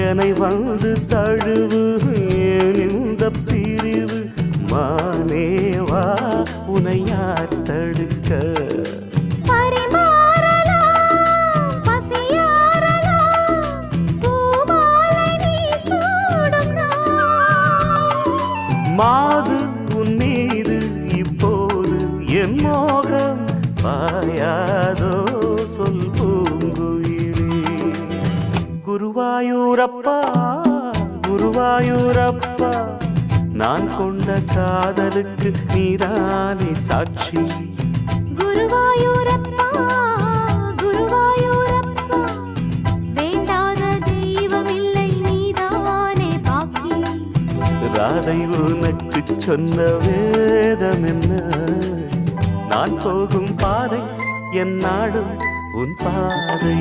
என்னை வந்து தழுவு இந்த பிரிவு மானேவா உனை யார் தடுக்க மாது உன் மீது இப்போது என் மோகம் பாயாதோ சொல் பூங்குயிலே குருவாயூரப்பா குருவாயூரப்பா நான் கொண்ட காதலுக்கு நீதானே சாட்சி குருவாயூரப்பா குருவாயூரப்பா வேண்டாத தெய்வமில்லை நீதானே பாக்கி ராதை உனக்கு சொன்ன வேதம் என்ன நான் போகும் பாதை என் நாடும் உன் பாதை